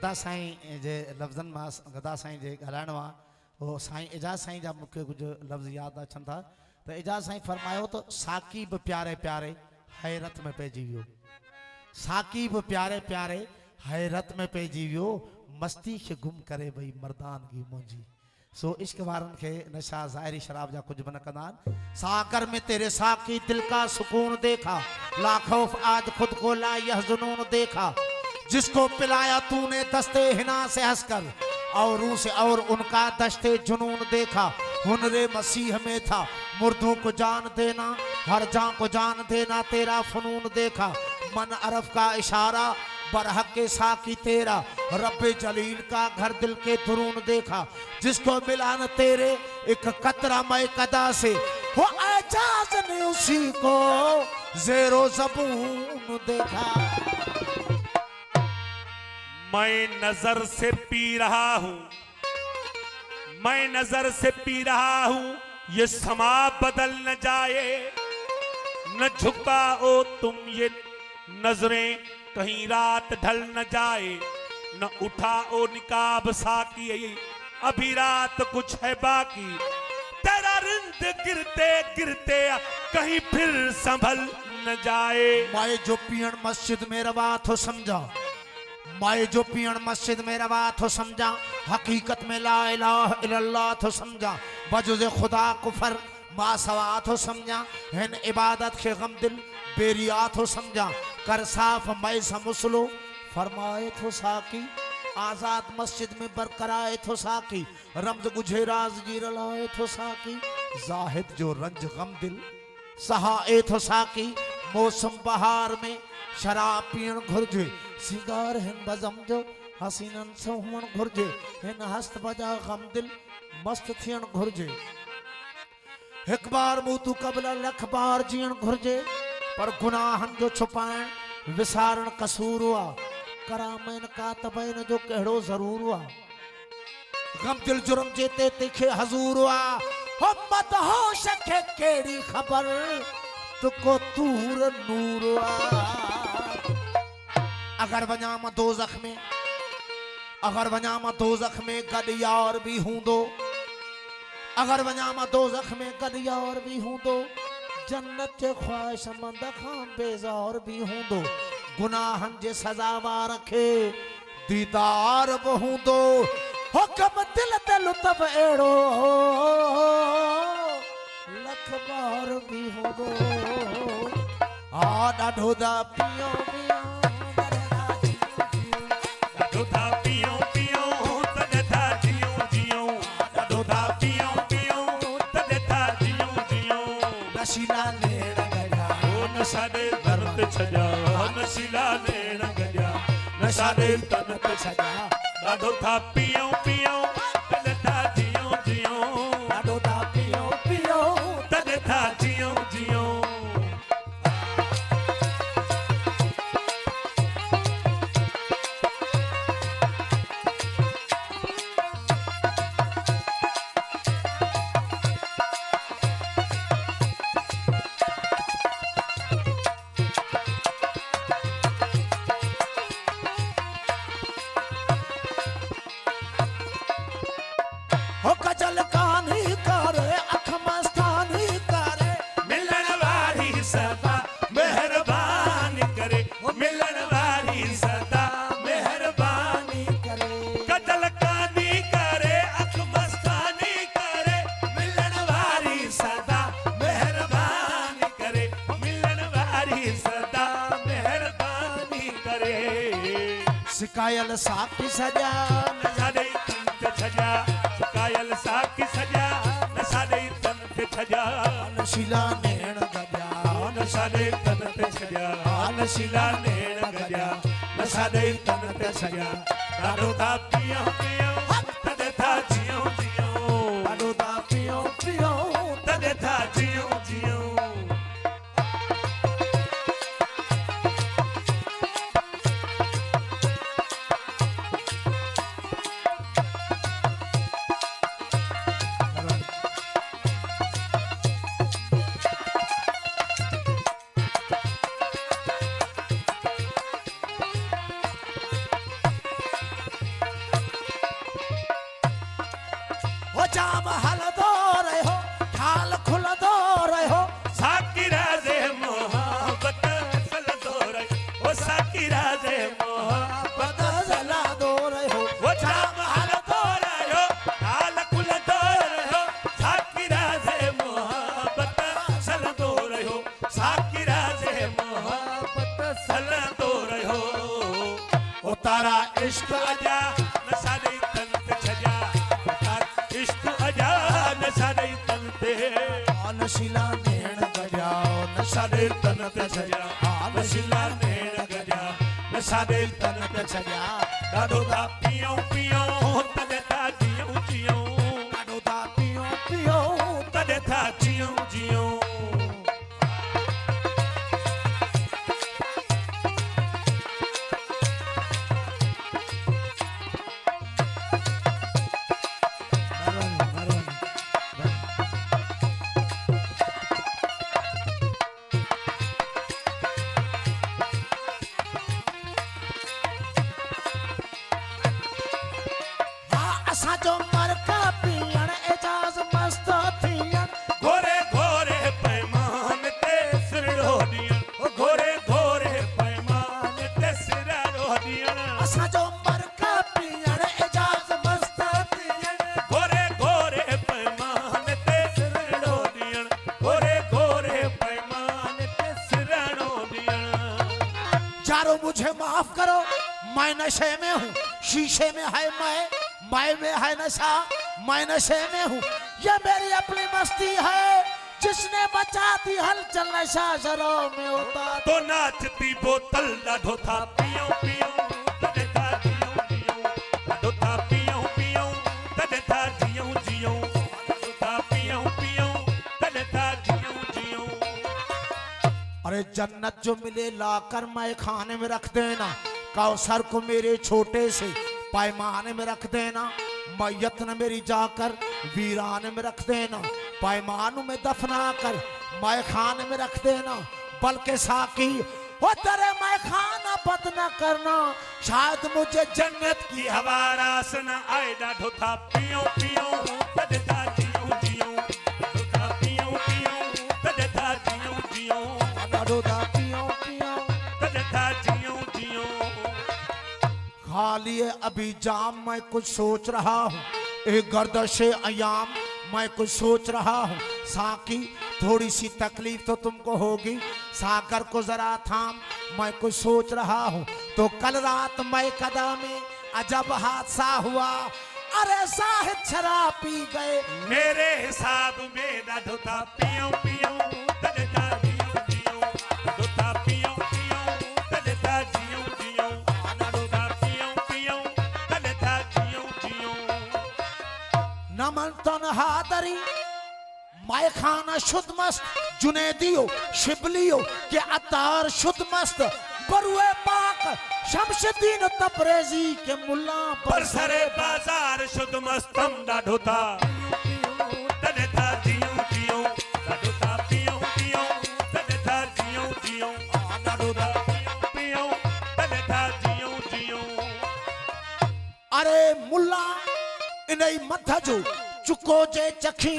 गदा साईं जे लफ़्ज़नि मां गदा साईं जे ॻाल्हाइण मां वो साईं एजाज साईं जा मूंखे कुछ लफ़्ज़ यादि अचनि था। तो एजाज साईं फरमायो तो साकी भी प्यारे प्यारे हैरत में पइजी वियो, साकी भी प्यारे प्यारे हैरत में पइजी वियो, मस्ती खे गुम करे भई मर्दानगी मुंहिंजी। सो इश्क वारन के नशा ज़ाहिरी शराब जा कुछ बन कनान। साकर में तेरे साकी दिल का सुकून देखा, लाखौफ आज खुद को ला यह जुनून देखा, जिसको पिलाया तूने दस्ते हिना से हंसकर, औरों से और उनका दस्ते जुनून देखा। हुनरे मसीह में था मुर्दों को जान देना, हर जान को जान देना तेरा फनून देखा। मन अरफ का इशारा बरहक के साकी तेरा, रब्बे जलील का घर दिल के दुरून देखा, जिसको मिला न तेरे एक कतरा मय कदा से, वो एजाज ने उसी को ज़ेरो ज़बून देखा। मैं नजर से पी रहा हूं, मैं नजर से पी रहा हूं, ये समा बदल न जाए, न झुकाओ तुम ये नजरें कहीं रात ढल न जाए, न उठाओ निकाब साकी अभी रात कुछ है बाकी, तेरा रिंद गिरते गिरते कहीं फिर संभल न जाए। माए जो पियण मस्जिद में रवा तो समझा, माए जो पियण मस्जिद में रवा तो समझा, हकीकत में ला इलाहा इल्लल्लाह तो समझा, बजुज़े खुदा कुफर मा सवा तो समझा, हिन इबादत के गम दिल बेरिया तो समझा, कर साफ मैं समसलो फरमाए तो साकी, आजाद मस्जिद में बरकराए तो साकी, रमज गुझे राजगीर लाए तो साकी, जाहिद जो रंज गम दिल सहाए तो साकी, मौसम बहार में शराब पीण घुर्जे, सिंगार हिन बजम जो हसीनन सोहण घुर्जे, हिन हस्त बजा गम दिल मस्त थियण घुर्जे, एक बार मुतु कबल लख बार जीण घुर्जे, पर गुनाहन जो छुपाइण विसारण कसूर हुआ, करामैन का तबैन जो कहिड़ो ज़रूर हुआ, गम दिल जुर्म जेते तिखे हजूर हुआ, हो मदहोश खे केड़ी खबर तुको तूर नूर हुआ। अगर वञा मां दोज़ख में, अगर वञा मां दोज़ख में गॾु यार भी हूंदो, अगर वञा मां दोज़ख में गॾु यार भी हूंदो, जन्नत जे ख्वाहिशमंद खां बेज़ार भी हूंदो, गुनाहन जे सज़ावार खे दीदार बि हूंदो, हुकम दिल ते लुत्फ़ अहिड़ो लख बार भी हूंदो। ॾाढो दा पियो पियो ॾाढो था पियो पियो तॾहिं था जियूं जियूं, ॾाढो था पियो पियो तॾहिं था जियूं जियूं, नशीला नेण गया ओ नशा दे दर ते छॾिया, नशीला नेण गया नशा दे तन ते छॾिया, ॾाढो था पियो पियो तॾहिं था जियूं जियूं, ॾाढो दा पियो पियो तॾहिं था जियूं जियूं। हो कजल कान्ही करे अख मस्तानी करे, मिलन वारी सदा मेहरबानी करे, मिलन वारी सदा मेहरबानी करे कतल कानी करे, अख मस्तानी करे, मिलन वारी सदा मेहरबानी करे, मिलन वारी सदा मेहरबानी करे। सिकायल साकी सजा नशा दे तन ते छजा, कायल साकी सजा, नशा दे तन ते छजा, नशीला नेण गया नशा दे तन ते छजा, नशीला नेण गया नशा दे तन ते छजा, ॾाढो था पियो पियो तॾहिं था जियूं जियूं, ॾाढो दा पियो पियो तॾहिं था जियूं जियूं। जाम हल दो रहे हो हाल खुल दो रहे हो साकी राजे मोहब्बत सल दो रहे हो साकी राजे मोहब्बत जला दो रहे हो वो जाम हल दो रहे हो हाल खुल दो रहे हो साकी राजे मोहब्बत सल दो रहे हो साकी राजे मोहब्बत सल दो रहे हो ओ तारा इश्क अजा नशा दे तन ते छजा ओ तारा इश्क अजा नशा दे तन ते नशीला नेण गजाओ नशा नशा दे तन ते छजा नशीला नेण गजा नशा दे तन ते छजा ॾाढो था पियूं पियूं तॾहिं था जियूं जियूं ॾाढो था पियो पियो तॾहिं था जियूं जियूं असां जो मरका पियण एजाज मस्त थियण घोरे घोरे पैमान ते सिरड़ो ॾियण ओ घोरे घोरे पैमान ते सिरड़ो ॾियण असां जो मरका पियण एजाज मस्त थियण घोरे घोरे पैमान ते सिरड़ो ॾियण घोरे घोरे पैमान ते सिरड़ो ॾियण चारों मुझे माफ करो मैं नशे में हूँ शीशे में है मैं में है नशा मैं नशे में हूँ ये मेरी अपनी मस्ती है जिसने बचा दी हलचल नशा शराब में होता तो नाचती बोतल ॾाढो था पियूं पियूं तॾहिं था जियूं जियूं ॾाढो था पियूं पियूं तॾहिं था जियूं जियूं ॾाढो था पियूं पियूं तॾहिं था जियूं जियूं अरे जन्नत जो मिले लाकर मैं खाने में रख देना कौसर को मेरे छोटे से पैमाने में रख देना मैयत न मेरी जाकर वीराने में रख देना पैमानों में दफना कर मैं खाने में रख देना बल्कि साकी हो तेरे मैं खाना बद न करना शायद मुझे जन्नत की हवा रास न आए ॾाढो था पियूं पियूं तॾहिं था जियूं जियूं ॾाढो था पियूं पियूं तॾहिं था जियूं जियूं ॾाढो था पियो पियो तॾहिं था जियूं जियूं खा लिए अभी जाम मैं कुछ सोच रहा हूँ एक गर्दश अयाम मैं कुछ सोच रहा हूँ साकी थोड़ी सी तकलीफ तो तुमको होगी साकर को जरा थाम मैं कुछ सोच रहा हूँ तो कल रात मैं कदा में अजब हादसा हुआ अरे साहिब शराब पी गए मेरे हिसाब में ॾाढो था पियूं पियूं तॾहिं था जियूं जियूं ॾाढो था पियूं पियूं तॾहिं था जियूं जियूं ॾाढो था पियूं पियूं तॾहिं था जियूं जियूं नमन तन हादरी मैं खाना शुद्ध मस्त जुनेदियो शिबलियो के अतार शुद्ध मस्त बरुए पाक शमशुद्दीन तबरेजी के मुल्ला पर सरे बाजार शुद्ध मस्तम ॾाढो था तॾहिं था जियूं जियूं ॾाढो था पियूं पियूं तॾहिं था जियूं जियूं ॾाढो था पियूं पियूं तॾहिं था जियूं जियूं अरे मुल्ला इनई मथ जो चुको जे चखी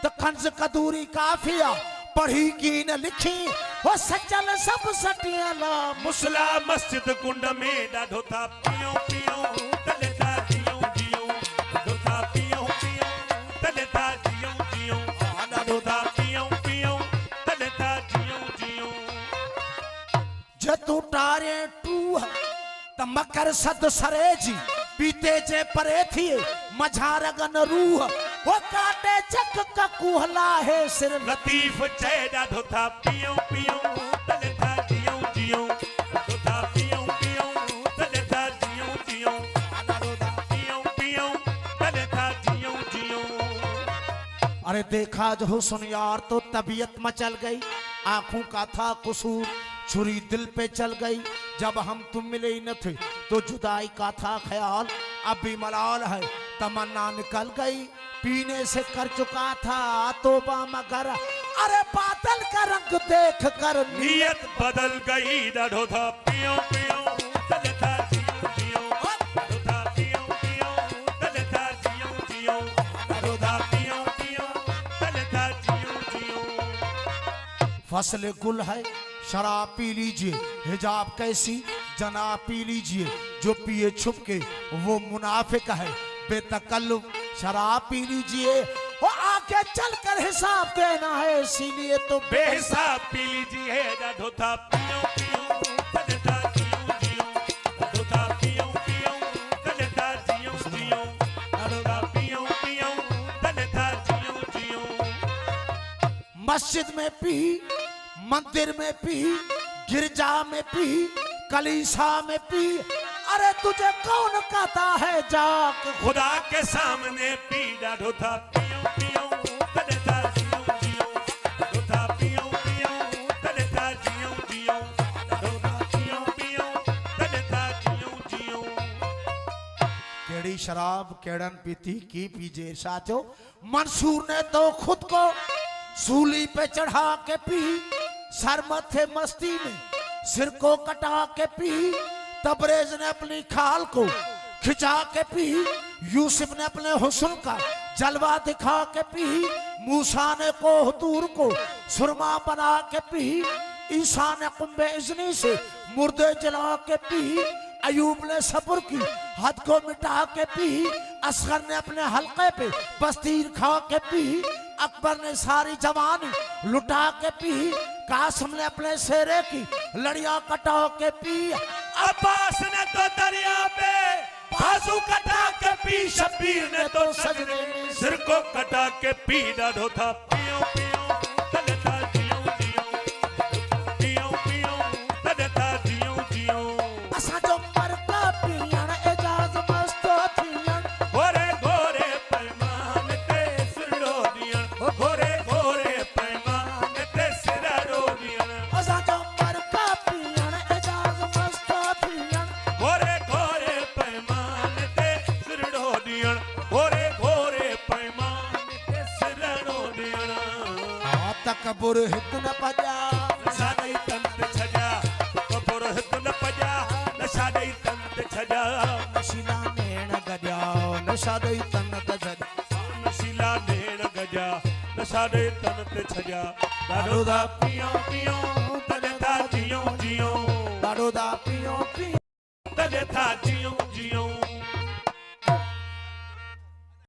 तो खंज कदूरी काफिया पढ़ी की न लिखी वो सचल सब सटियाला मुसला मस्जिद कुंड में ॾाढो था पियूं पियूं तॾहिं था जियूं जियूं ॾाढो था पियूं पियूं तॾहिं था जियूं जियूं ॾाढो था पियूं पियूं तॾहिं था जियूं जियूं जतू टारे टूह त मकर सद सरेजी पीते जे परे थी मझारगन रूह वो काटे चक ककुहला है सिर लतीफ चए ॾाढो था पियूं पियूं तॾहिं था जियूं जियूं ॾाढो था पियूं पियूं तॾहिं था जियूं जियूं ॾाढो था पियूं पियूं तॾहिं था जियूं जियूं अरे देखा जो हुस्न यार तो तबीयत मचल गई आंखों का था कसूर छुरी दिल पे चल गई जब हम तुम मिले ही न थे तो जुदाई का था ख्याल अब भी मलाल है तमन्ना निकल गई पीने से कर चुका था तोबा मगर अरे बादल का रंग देख कर नियत बदल गई ॾाढो था पियूं पियूं तॾहिं था जियूं जियूं ॾाढो था पियूं पियूं तॾहिं था जियूं जियूं ॾाढो था फसल गुल है शराब पी लीजिए, हिजाब कैसी जनाब पी लीजिए, जो पिए छुप के वो मुनाफिक है, बेतकल्लुफ शराब पी लीजिए, वो आके चलकर हिसाब देना है, इसीलिए तो बेहिसाब पी लीजिए ॾाढो था पियो पियो कॾहिं था जियूं जियूं, ॾाढो था पियो पियो कॾहिं था जियूं जियूं, ॾाढो था पियो पियो कॾहिं था जियूं जियूं। मस्जिद में पी, मंदिर में पी, गिरजा में पी, कलीसा में पी, अरे तुझे कौन कहता है जाक खुदा के सामने पी, ॾाढो था पियो पियो कॾहिं था जियूं जियूं, ॾाढो था पियो पियो कॾहिं था जियूं जियूं, ॾाढो था पियो पियो कॾहिं था जियूं जियूं। केड़ी शराब केड़न पीती की पीजे साथियों। मंसूर ने तो खुद को सूली पे चढ़ा के पी, सर मथे मस्ती में सिर को कटा के पी, तबरेज ने अपनी खाल को खिंचा के पी, यूसुफ ने अपने हुस्न का जलवा दिखा के पी, मूसा ने कोहतूर को सुरमा बना के पी, ईसा ने कुंभे इज़्नी से मुर्दे जला के पी, अयूब ने सब्र की हद को मिटा के पी, असगर ने अपने हल्के पे बस्तीर खा के पी, अकबर ने सारी जवानी लुटा के पी, कासिम ने अपने सेरे की लड़ियां कटा के पी, अब्बास ने तो दरिया पे बाजू कटा के पी, शब्बीर ने तो सजदे में सिर को कटा के पी, ॾाढो था पियो पियो कॾहिं था जियूं जियूं, पियो पियो कॾहिं था जियूं जियूं। असां जो मरका पियण एजाज मस्तो थियण, घोरे घोरे पैमान ते सिरड़ो ॾियण, घोरे घोरे पैमान ते सिरड़ो ॾियण, असां जो मरका पियण एजाज मस्तो थियण, घोरे घोरे पैमान ते सिरड़ो ॾियण, घोरे घोरे पैमान ते सिरड़ो ॾियण। तकबुर हित न पजा, नशा ॾेई तन ते छॾिया, कबुर हित न पजा, नशा ॾेई तन ते छॾिया, नशीला नेण गजा, नशा ॾेई तन ते छॾिया, नशीला नेण गजा, नशा ॾेई तन ते छॾिया, ॾाढो था पियो पियो तॾहिं था जियूं जियूं, ॾाढो दा पियो पियो तॾहिं था जियूं जियूं।